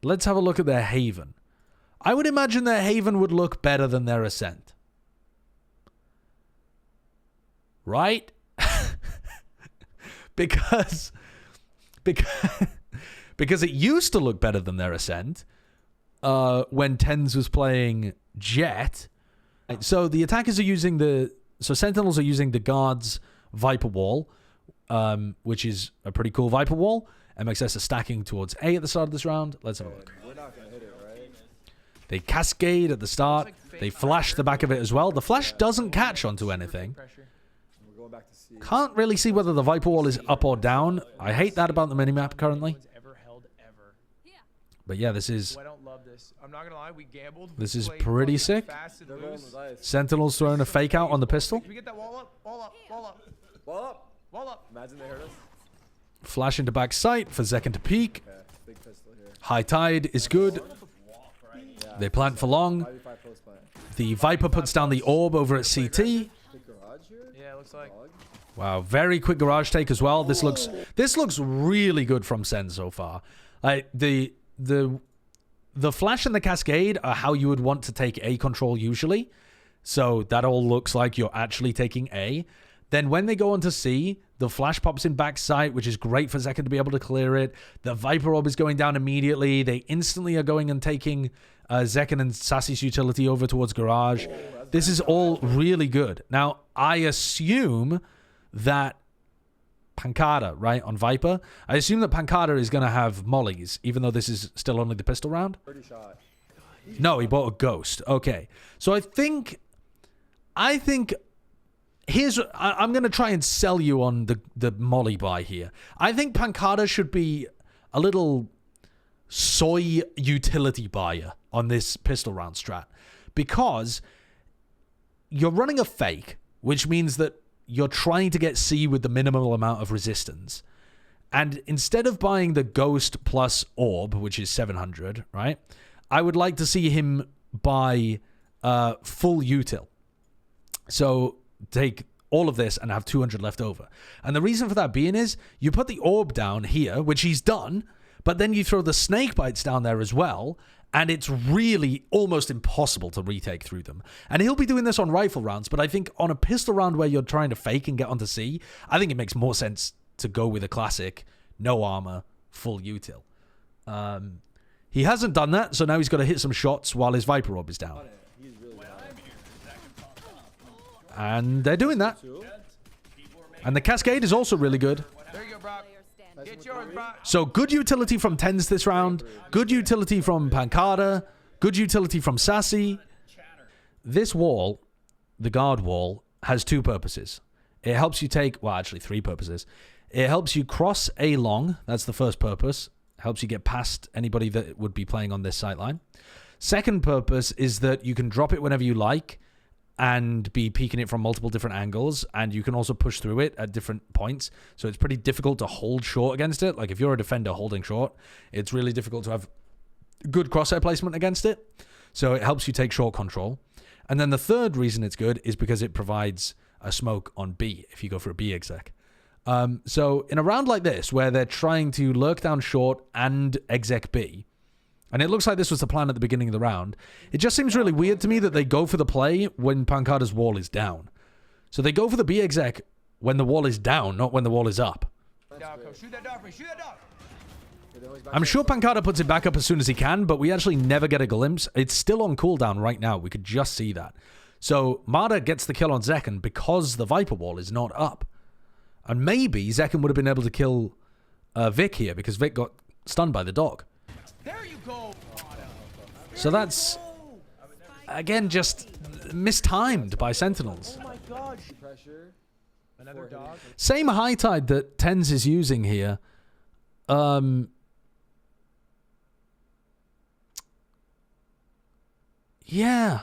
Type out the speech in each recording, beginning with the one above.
let's have a look at their Haven. I would imagine their Haven would look better than their Ascent. Right? because it used to look better than their Ascent when TenZ was playing Jet. So the attackers are using Sentinels are using the Guards Viper Wall, which is a pretty cool Viper Wall. MXS are stacking towards A at the start of this round. Let's have a look. We're not gonna hit it, right? They cascade at the start. They flash the back of it as well. The flash doesn't catch onto anything. We're going back to C. Can't really see whether the Viper Wall is up or down. I hate that about the minimap currently. But yeah, this is... I don't love this. I'm not gonna lie, we gambled. This is pretty sick. They're rolling the dice. Sentinels throwing a fake out on the pistol. Can we get that wall up? Wall up, wall up, Wall up. wall up. Imagine they heard us. Flash into back sight for Zekken to peek. Okay, big pistol here. High tide is good. Yeah. They plant for long. 5v5 post plant. The Viper puts down the orb over at CT. Big garage here? Yeah, it looks like. Dog. Wow, very quick garage take as well. This looks really good from Sen so far. Like the flash and the cascade are how you would want to take A control usually. So that all looks like you're actually taking A. Then when they go on to C, the flash pops in back sight, which is great for Zekken to be able to clear it. The Viper Orb is going down immediately. They instantly are going and taking Zekken and Sassy's utility over towards garage. This is all really good. Now, I assume that Pancada, right, on Viper. I assume that Pancada is going to have mollies, even though this is still only the pistol round. 30 shot. No, he bought a ghost. Okay. So I think I'm going to try and sell you on the molly buy here. I think Pancada should be a little soy utility buyer on this pistol round strat, because you're running a fake, which means that you're trying to get C with the minimal amount of resistance. And instead of buying the Ghost plus Orb, which is 700, right? I would like to see him buy full util. So take all of this and have 200 left over. And the reason for that being is you put the Orb down here, which he's done, but then you throw the Snake Bites down there as well, and it's really almost impossible to retake through them. And he'll be doing this on rifle rounds, but I think on a pistol round where you're trying to fake and get onto C, I think it makes more sense to go with a classic, no armor, full util. He hasn't done that, so now he's got to hit some shots while his Viper Orb is down. He's really bad. And they're doing that. And the Cascade is also really good. There you go, Brock. Get yours, Brock. So good utility from TenZ this round. Good utility from Pancada. Good utility from Sassy. This wall, the guard wall, has two purposes. It helps you take, well, actually three purposes. It helps you cross A long. That's the first purpose. Helps you get past anybody that would be playing on this sight line. Second purpose is that you can drop it whenever you like and be peeking it from multiple different angles, and you can also push through it at different points. So it's pretty difficult to hold short against it. Like if you're a defender holding short, it's really difficult to have good crosshair placement against it. So it helps you take short control. And then the third reason it's good is because it provides a smoke on B if you go for a B exec. So in a round like this, where they're trying to lurk down short and exec B, and it looks like this was the plan at the beginning of the round, it just seems really weird to me that they go for the play when Pancada's wall is down. So they go for the B exec when the wall is down, not when the wall is up. Shoot that dog for me. Shoot that dog. I'm sure Pancada puts it back up as soon as he can, but we actually never get a glimpse. It's still on cooldown right now. We could just see that. So Marder gets the kill on Zekken because the Viper wall is not up. And maybe Zekken would have been able to kill Vic here because Vic got stunned by the dog. There you go. So that's, again, just mistimed by Sentinels. Oh my gosh. Pressure. Another dog. Same high tide that TenZ is using here. Yeah.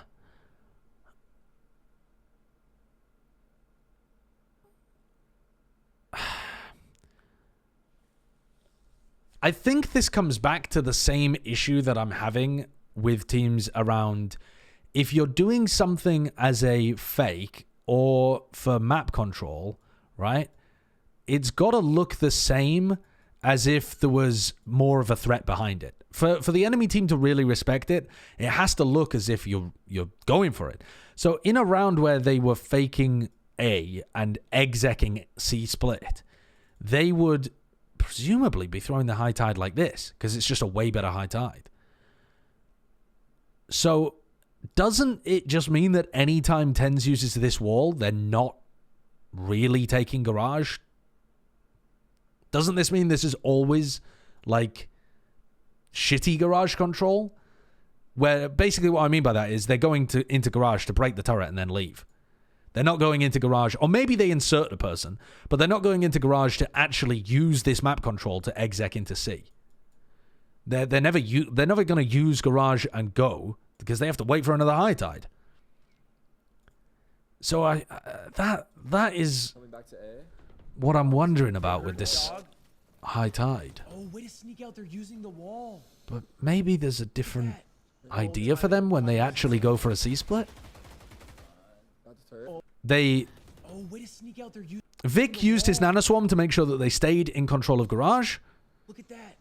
I think this comes back to the same issue that I'm having with teams around if you're doing something as a fake or for map control, right? It's got to look the same as if there was more of a threat behind it. For the enemy team to really respect it, it has to look as if you're going for it. So in a round where they were faking A and execing C split, they would presumably be throwing the high tide like this, because it's just a way better high tide. So doesn't it just mean that anytime TenZ uses this wall, they're not really taking garage? Doesn't this mean this is always like shitty garage control? Where basically what I mean by that is they're going into garage to break the turret and then leave. They're not going into garage, or maybe they insert a person, but they're not going into garage to actually use this map control to exec into C. They're never going to use garage and go because they have to wait for another high tide. So that is Coming back to A. what I'm wondering about with this high tide. Oh, way to sneak out there using the wall. But maybe there's a different idea for them when they actually go for a C split. Got the turret. Oh, way to sneak out there using Vic used his nanoswarm to make sure that they stayed in control of garage, Look at that.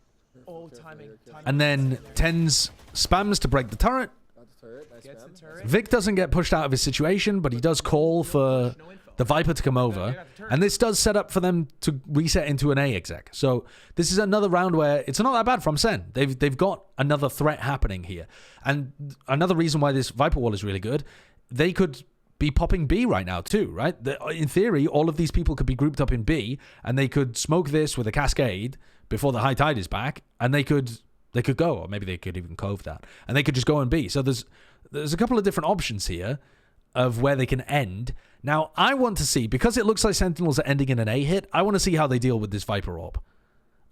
Oh, timing. and then TenZ spams to break the turret. Got the turret. Nice Gets the spam. turret. Vic doesn't get pushed out of his situation, but he does call for the Viper to come over, and this does set up for them to reset into an A exec. So this is another round where it's not that bad from SEN. They've got another threat happening here, and another reason why this Viper wall is really good. They could be popping B right now too, right? In theory, all of these people could be grouped up in B, and they could smoke this with a cascade before the high tide is back, and they could go, or maybe they could even cove that, and they could just go in B. So there's a couple of different options here of where they can end. Now, I want to see, because it looks like Sentinels are ending in an A hit, I want to see how they deal with this Viper Orb.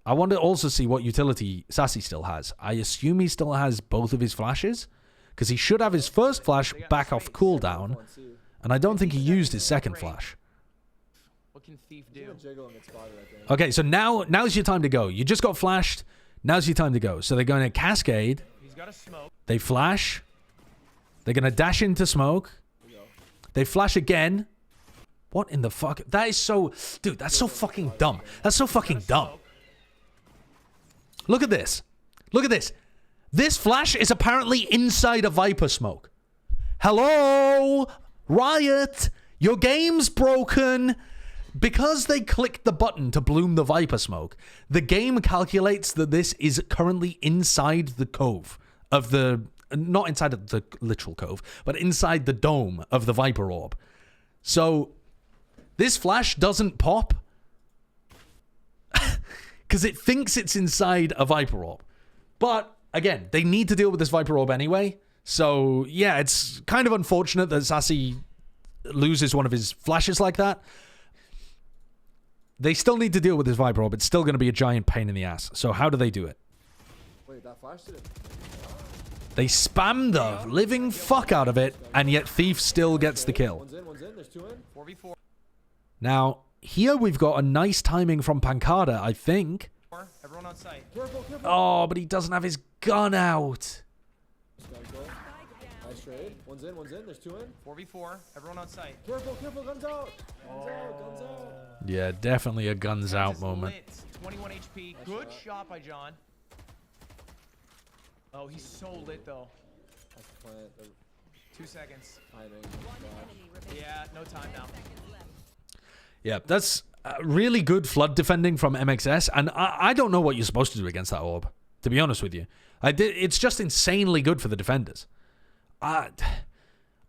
I want to also see what utility Sassy still has. I assume he still has both of his flashes, because he should have his first flash back off cooldown, and I don't think he used his second flash. What can Thief He's do? gonna jiggle and get spotted, I think. Okay, so now's your time to go. You just got flashed. Now's your time to go. So they're going to cascade. He's got a smoke. They flash. They're going to dash into smoke. They flash again. What in the fuck? That is so... Dude, that's so fucking dumb. That's so fucking dumb. Look at this. Look at this. This flash is apparently inside a Viper smoke. Hello? Riot? Your game's broken. Because they clicked the button to bloom the Viper smoke, the game calculates that this is currently inside the cove of the... Not inside of the literal cove, but inside the dome of the Viper Orb. So, this flash doesn't pop because it thinks it's inside a Viper Orb. But, again, they need to deal with this Viper Orb anyway. So, yeah, it's kind of unfortunate that Sassy loses one of his flashes like that. They still need to deal with this Viper Orb. It's still going to be a giant pain in the ass. So, how do they do it? Wait, that flash didn't. They spam the living fuck out of it, and yet Thief still gets the kill. One's in, there's two in. 4v4. Now, here we've got a nice timing from Pancada, I think. Everyone on site. Careful, careful. Oh, but he doesn't have his gun out. Nice trade. One's in, there's two in. 4v4. Everyone on site. Careful, guns out. Guns out. Yeah, definitely a guns out Just moment. lit. 21 HP. Good shot by John. Oh, he's so lit though. That's the plant. 2 seconds. Timing. Yeah, no time now. Yeah, that's really good flood defending from MXS, and I don't know what you're supposed to do against that orb, to be honest with you. It's just insanely good for the defenders. I'm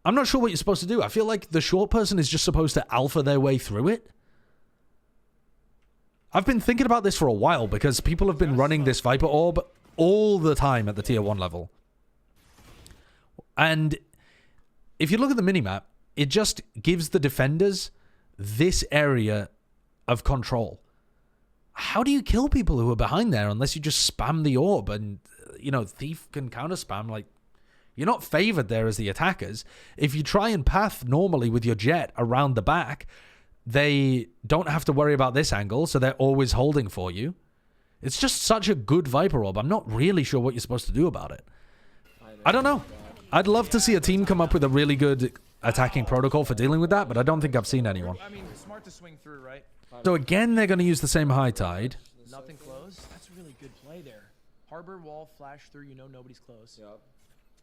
not sure what you're supposed to do. I feel like the short person is just supposed to alpha their way through it. I've been thinking about this for a while because people have been running this Viper Orb all the time at the tier 1 level. And if you look at the minimap, it just gives the defenders this area of control. How do you kill people who are behind there unless you just spam the orb? And, you know, Thief can counter spam. Like, you're not favored there as the attackers. If you try and path normally with your jet around the back, they don't have to worry about this angle, so they're always holding for you. It's just such a good Viper Orb. I'm not really sure what you're supposed to do about it. I don't know. I'd love to see a team come up with a really good attacking protocol for dealing with that, but I don't think I've seen anyone. I mean, smart to swing through, right? So again, they're going to use the same high tide. Nothing close. That's a really good play there. Harbor wall flash through. You know nobody's close. Yep.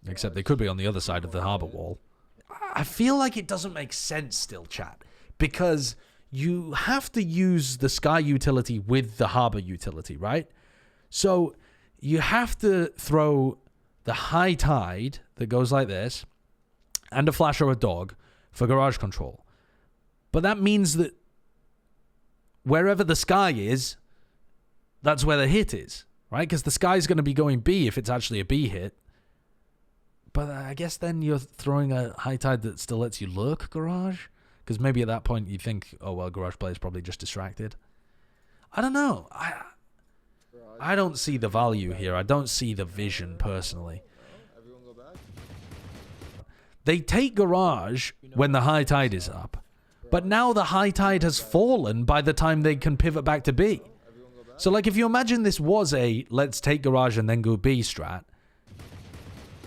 Except they could be on the other side of the harbor wall. I feel like it doesn't make sense still, chat. Because you have to use the sky utility with the harbor utility, right? So you have to throw the high tide that goes like this and a flash or a dog for garage control. But that means that wherever the sky is, that's where the hit is, right? Because the sky's going to be going B if it's actually a B hit. But I guess then you're throwing a high tide that still lets you lurk garage. Because maybe at that point you think, oh, well, garage player's probably just distracted. I don't know. I don't see the value here. I don't see the vision personally. Everyone go back. They take garage when the high tide is up. But now the high tide has fallen by the time they can pivot back to B. So like if you imagine this was a let's take garage and then go B strat,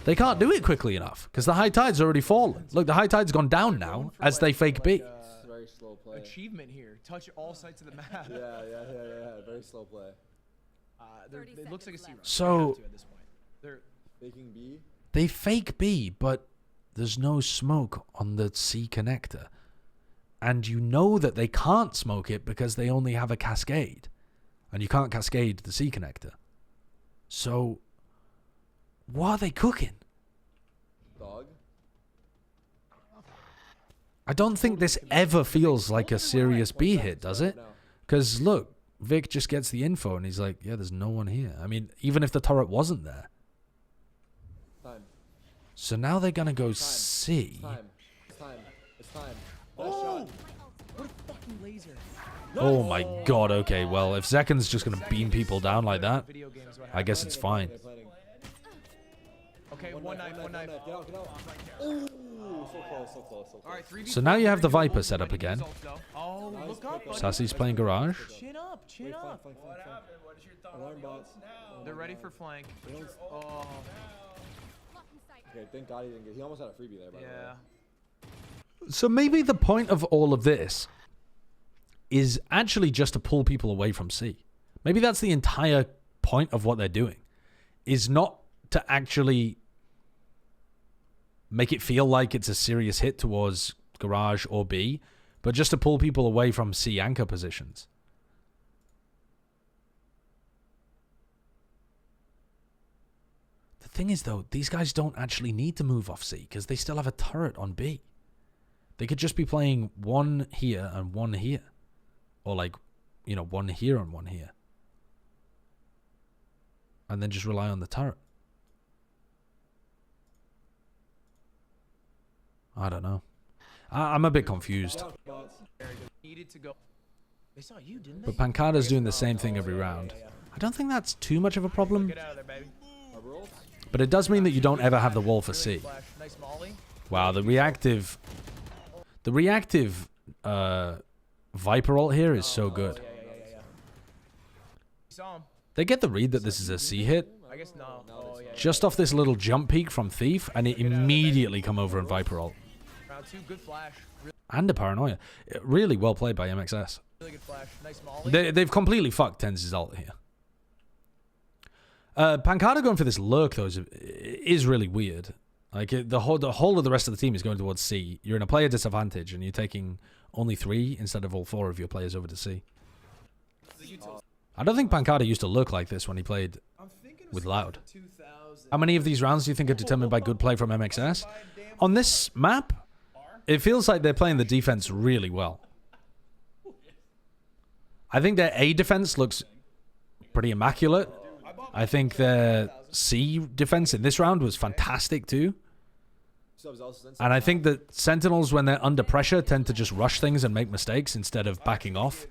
they can't do it quickly enough because the high tide's already fallen. Look, the high tide's gone down now as they fake B. Very slow play. Achievement here. Touch all sides of the map. Yeah. Very slow play. It looks like a C run. So At this point. They're Faking B. they fake B, but there's no smoke on the C connector. And you know that they can't smoke it because they only have a cascade. And you can't cascade the C connector. So what are they cooking? Dog. I don't think this ever feels like a serious B hit, does it? Because look, Vic just gets the info and he's like, yeah, there's no one here. I mean, even if the turret wasn't there. Time. So now they're going to go C. It's time. oh! What a fucking laser. Oh my god, okay, well, if Zekken's just going to beam people down like that, Video games, what I guess it's fine. Okay, one knife. Get out. Ooh, so close. All right, 3v4. So now you have the Very Viper good. set up again. Results, though. Oh, look up. buddy. Sassy's playing garage. Chin up. Flank. Alarm bot. They're ready for flank. Oh, Okay, thank God he didn't get. He almost had a freebie there, by the way. yeah. So maybe the point of all of this is actually just to pull people away from C. Maybe that's the entire point of what they're doing, is not to actually make it feel like it's a serious hit towards garage or B, but just to pull people away from C anchor positions. The thing is, though, these guys don't actually need to move off C because they still have a turret on B. They could just be playing one here and one here. Or like, you know, one here and one here. And then just rely on the turret. I don't know. I'm a bit confused. Needed to go. They saw you, didn't they? But Pancada's doing the same thing every round. I don't think that's too much of a problem. Get out of there, baby. But it does mean that you don't ever have the wall for C. Flash. Nice molly. Wow, the reactive Viper ult here is so good. Yeah. You saw him. They get the read that this is a C hit I guess no. Oh, yeah. just off this little jump peek from Thief, and it immediately come over and Viper ult. Round 2, good flash. And a paranoia. Really well played by MXS. Really good flash. Nice molly. They've completely fucked TenZ's ult here. Pancada going for this lurk, though, is really weird. Like, the whole of the rest of the team is going towards C. You're in a player disadvantage, and you're taking only 3 instead of all 4 of your players over to C. I don't think Pancada used to look like this when he played with Loud. How many of these rounds do you think are determined by good play from MXS? On this map, it feels like they're playing the defense really well. I think their A defense looks pretty immaculate. I think their C defense in this round was fantastic too. And I think that Sentinels, when they're under pressure, tend to just rush things and make mistakes instead of backing off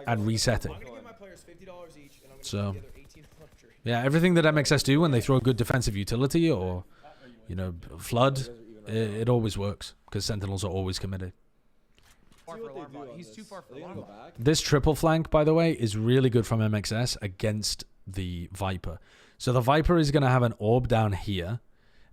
and resetting. So, yeah, everything that MXS do when they throw a good defensive utility or, you know, flood, it always works because Sentinels are always committed. He's too far for the alarm bot. This triple flank, by the way, is really good from MXS against the Viper. So the Viper is going to have an orb down here,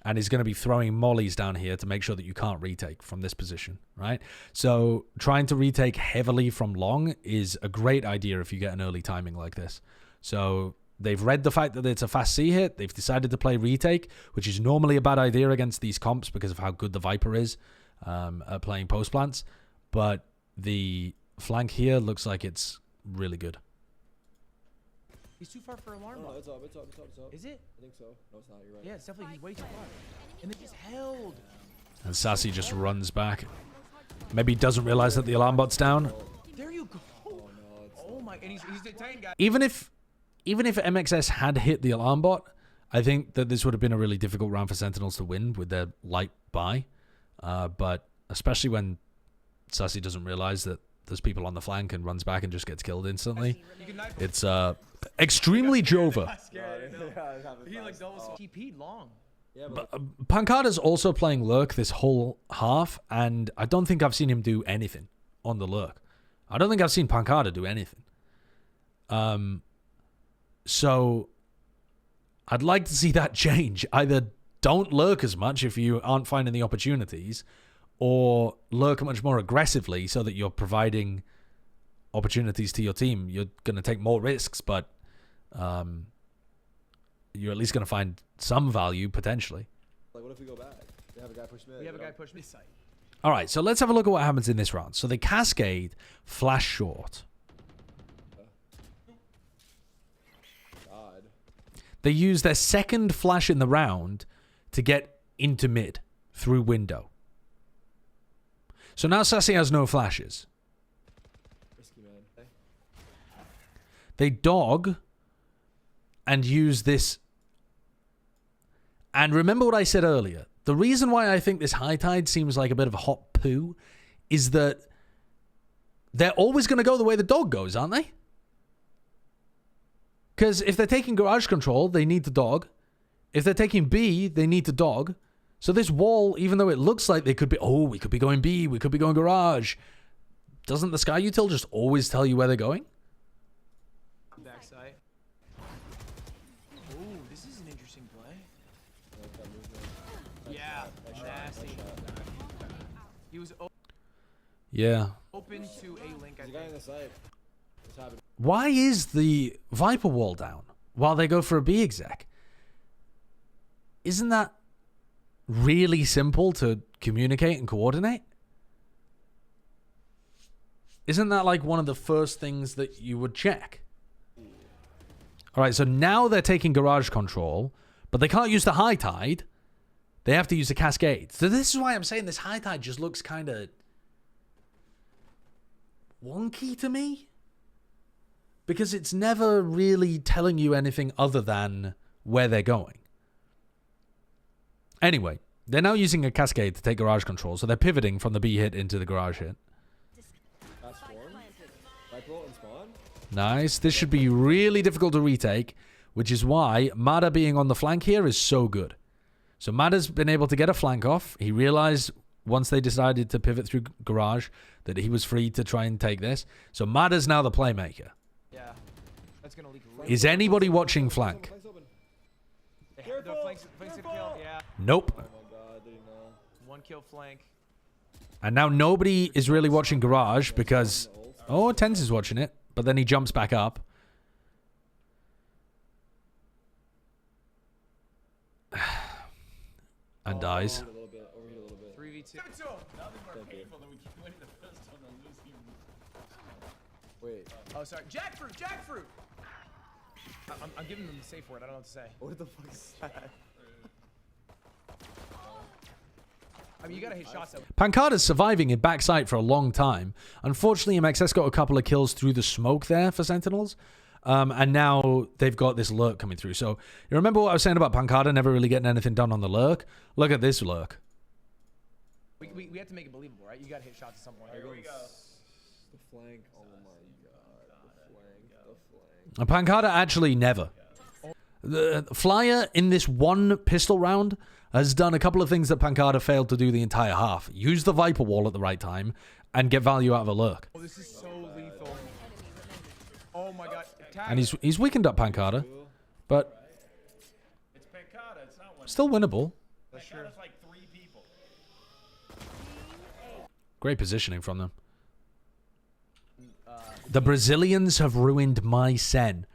and is going to be throwing mollies down here to make sure that you can't retake from this position, right? So trying to retake heavily from long is a great idea if you get an early timing like this. So they've read the fact that it's a fast C hit. They've decided to play retake, which is normally a bad idea against these comps because of how good the Viper is at playing post plants. But the flank here looks like it's really good. He's too far for alarm. No, it's up. Is it? I think so. No, it's not. You're right. Yeah, it's definitely he's way too far. And they just held. And Sassy just runs back. Maybe he doesn't realize that the alarm bot's down. There you go. Oh my! And he's the tank guy. Even if MXS had hit the alarm bot, I think that this would have been a really difficult round for Sentinels to win with their light buy. But especially when Sassy doesn't realize that there's people on the flank and runs back and just gets killed instantly. It's extremely Jova. He like double TP'd long. Yeah, but Pancada's also playing Lurk this whole half, and I don't think I've seen him do anything on the Lurk. I don't think I've seen Pancada do anything. So I'd like to see that change. Either don't lurk as much if you aren't finding the opportunities, or lurk much more aggressively so that you're providing opportunities to your team. You're going to take more risks, but you're at least going to find some value potentially. like, what if we go back? They have a guy push mid. We have a guy push mid side. All right, so let's have a look at what happens in this round. So they cascade, flash short. God. They use their second flash in the round to get into mid through window. So now Sassy has no flashes. Risky, man. They dog and use this. And remember what I said earlier. The reason why I think this high tide seems like a bit of a hot poo is that they're always going to go the way the dog goes, aren't they? Because if they're taking garage control, they need to dog. If they're taking B, they need to dog. So this wall, even though it looks like they could be, oh, we could be going B, we could be going garage. Doesn't the Sky Util just always tell you where they're going? Backside. Oh, this is an interesting play. Yeah, nasty. He was Yeah. open to a link. There's a guy in the side. What's happening? Why is the Viper wall down while they go for a B exec? Isn't that really simple to communicate and coordinate? Isn't that like one of the first things that you would check? All right, so now they're taking garage control, but they can't use the high tide. They have to use the cascade. So this is why I'm saying this high tide just looks kind of wonky to me. Because it's never really telling you anything other than where they're going. Anyway, they're now using a cascade to take garage control, so they're pivoting from the B hit into the garage hit. That's spawn. Viper and spawn. Nice. This should be really difficult to retake, which is why Mada being on the flank here is so good. So Mada's been able to get a flank off. He realized once they decided to pivot through garage that he was free to try and take this. So Mada's now the playmaker. Yeah, that's gonna leak. Is anybody watching flank? Flank's open. The flank's gonna kill. Yeah, Nope. Oh my god, didn't know. one kill flank. And now nobody is really watching garage because... Oh, TenZ is watching it, but then he jumps back up. And dies. A little bit. Overheat a little bit. 3v2. Wait. Oh, sorry. Jackfruit. Jackfruit. I'm giving them the safe word. I don't know what to say. What the fuck is that? I mean, you gotta hit shots at. Pancada's surviving in backside for a long time. Unfortunately, MXS got a couple of kills through the smoke there for Sentinels. And now they've got this lurk coming through. So you remember what I was saying about Pancada never really getting anything done on the lurk? Look at this lurk. We have to make it believable, right? You gotta hit shots at some point. Here we go. The flank. Oh my god. The flank. The flank. And Pancada actually never. The Flyer in this one pistol round has done a couple of things that Pancada failed to do the entire half. Use the Viper wall at the right time and get value out of a lurk. Oh, this is so lethal. Oh my god. And he's weakened up Pancada, but It's Pancada, it's not one. still winnable. That's true. That's like 3 people. Great positioning from them. The Brazilians have ruined my Sen.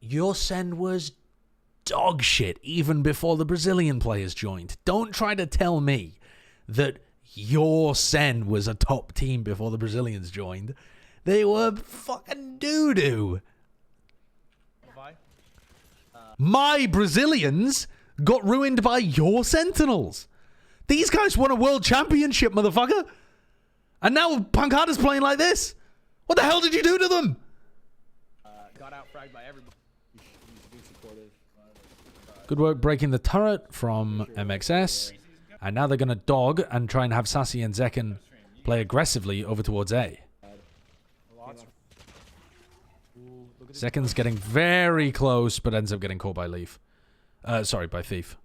Your Sen was dog shit even before the Brazilian players joined. Don't try to tell me that your Sen was a top team before the Brazilians joined. They were fucking doo-doo. My Brazilians got ruined by your Sentinels. These guys won a world championship, motherfucker. And now Pancada's playing like this. What the hell did you do to them? Got out fragged by everybody. Good work breaking the turret from MXS. And now they're going to dog and try and have Sassy and Zekken play aggressively over towards A. Zekken's getting very close, but ends up getting caught by Leaf. Sorry, by Thief.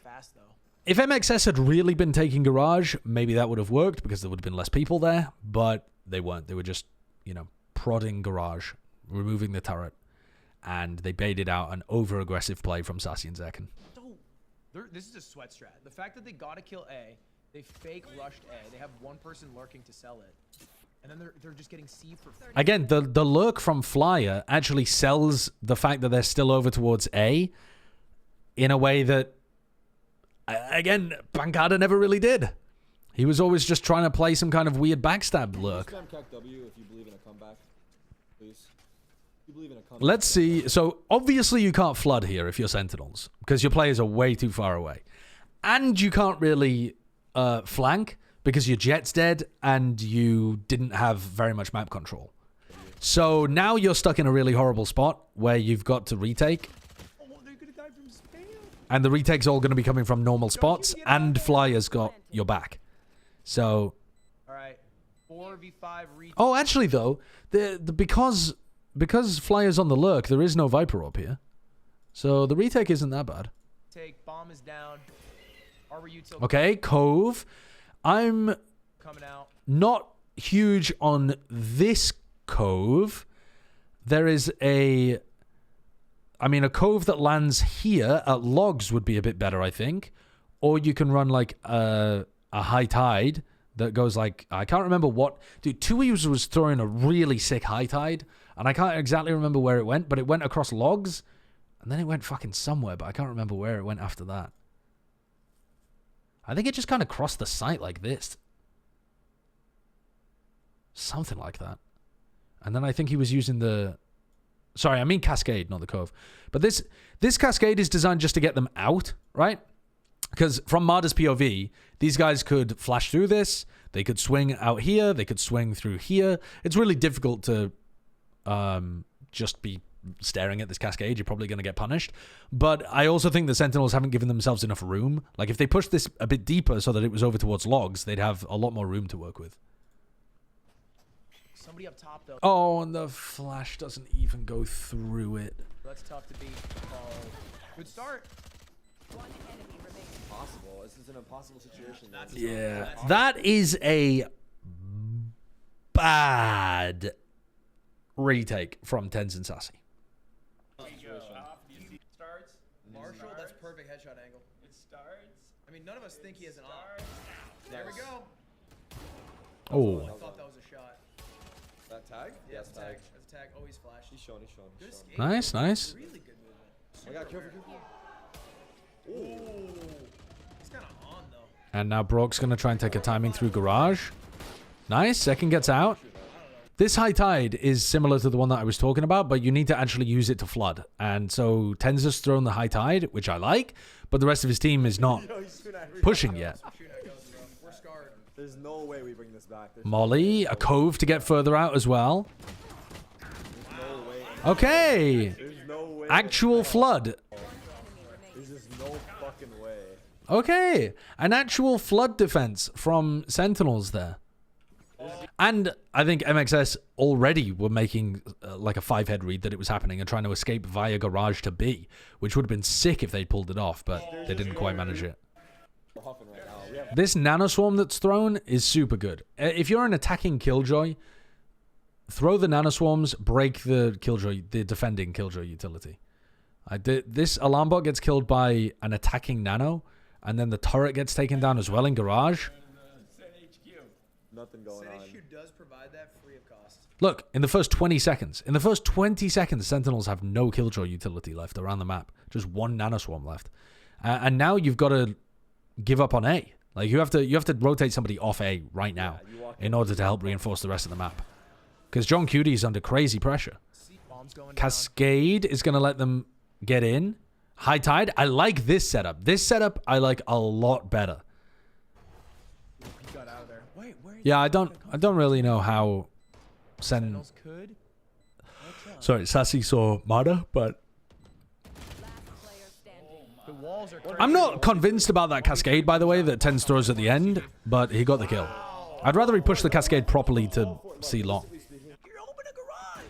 Fast, though. If MXS had really been taking Garage, maybe that would have worked because there would have been less people there, but they weren't. They were just, you know, prodding Garage, removing the turret, and they baited out an over-aggressive play from Sassy and Zekken. This is a sweat strat. The fact that they got to kill A, they fake rushed A, they have one person lurking to sell it, and then they're just getting C for... Again, the lurk from Flyer actually sells the fact that they're still over towards A in a way that, again, Pancada never really did. He was always just trying to play some kind of weird backstab lurk. Let's see. So, obviously you can't flood here if you're Sentinels, because your players are way too far away. And you can't really flank, because your Jet's dead, and you didn't have very much map control. So, now you're stuck in a really horrible spot, where you've got to retake. And the retake's all going to be coming from normal spots, and Flyer's got your back. So... Alright, 4v5 retake. Oh, actually, though, because Flyer's on the lurk, there is no Viper up here. So the retake isn't that bad. Take, bomb is down. Okay, Cove. I'm coming out. Not huge on this Cove. There is a Cove that lands here at Logs would be a bit better, I think. Or you can run like a high tide that goes like, I can't remember what. Dude, Tui's was throwing a really sick high tide. And I can't exactly remember where it went, but it went across Logs. And then it went fucking somewhere, but I can't remember where it went after that. I think it just kind of crossed the site like this. Something like that. And then I think he was using the... Sorry, I mean Cascade, not the Cove. But this Cascade is designed just to get them out, right? Because from Marder's POV, these guys could flash through this. They could swing out here. They could swing through here. It's really difficult to... just be staring at this cascade. You're probably going to get punished. But I also think the Sentinels haven't given themselves enough room. Like, if they pushed this a bit deeper so that it was over towards Logs, they'd have a lot more room to work with. Somebody up top, though. Oh, and the flash doesn't even go through it. That's tough to beat. Oh, good start. One enemy remains. Impossible. This is an impossible situation. Yeah. That is a bad retake from TenZ and Sassy. Marshall, that's perfect headshot angle. It starts. I mean, none of us think he has an op. There we go. Oh. I thought that was a shot. That tag? Yeah, that's a tag. That's a tag. Always flash. He's shown. Good escape. Nice, nice. Really good movement. I got careful. Ooh. He's kind of on, though. And now Brock's going to try and take a timing through Garage. Nice. Second gets out. This high tide is similar to the one that I was talking about, but you need to actually use it to flood. And so TenZ has thrown the high tide, which I like, but the rest of his team is not pushing yet. We're scarred. There's no way we bring this back. Molly, a Cove to get further out as well. No way. Okay. There's no way. Actual flood. There's just no fucking way. Okay. An actual flood defense from Sentinels there. And I think MXS already were making like a 5-head read that it was happening and trying to escape via Garage to B, which would have been sick if they'd pulled it off, but they didn't quite manage it. This nanoswarm that's thrown is super good. If you're an attacking Killjoy, throw the nanoswarms, break the Killjoy, the defending Killjoy utility. This alarm bot gets killed by an attacking nano, and then the turret gets taken down as well in garage. Nothing going on. Sideshow does provide that free of cost. Look, in the first 20 seconds. In the first 20 seconds, Sentinels have no killjoy utility left around the map. Just one nanoswarm left. And now you've got to give up on A. Like, you have to rotate somebody off A right now in order to help reinforce the rest of the map. Because John Cutie is under crazy pressure. Cascade is going to let them get in. High Tide, I like this setup. This setup I like a lot better. Got out of there. Wait, where Yeah, I don't really know how Sentinels could. Sorry, Sassy saw Mada, but The walls are I'm not convinced about that Cascade, by the way, that TenZ throws at the end, but he got the kill. I'd rather he pushed the Cascade properly to see long. You're open a garage.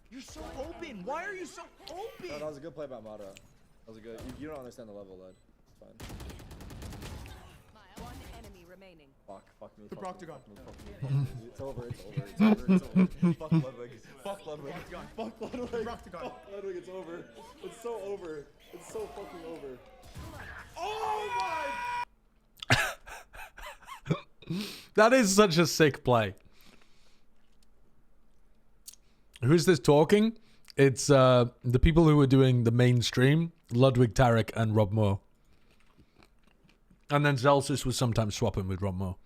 You're so open. Why are you so open? No, that was a good play by Mata. That was a good. You don't understand the level, lad. It's fine. One enemy remaining. Fuck me. The Proctagon. It's over. It's over. Fuck Ludwig. Fuck Ludwig. Fuck Ludwig. Proctagon. Fuck Ludwig. It's over. It's so over. It's so fucking over. Oh my! That is such a sick play. Who's this talking? It's the people who were doing the main stream, Ludwig, Tarek, and Rob Moore. And then Zelsis was sometimes swapping with Rob Moore.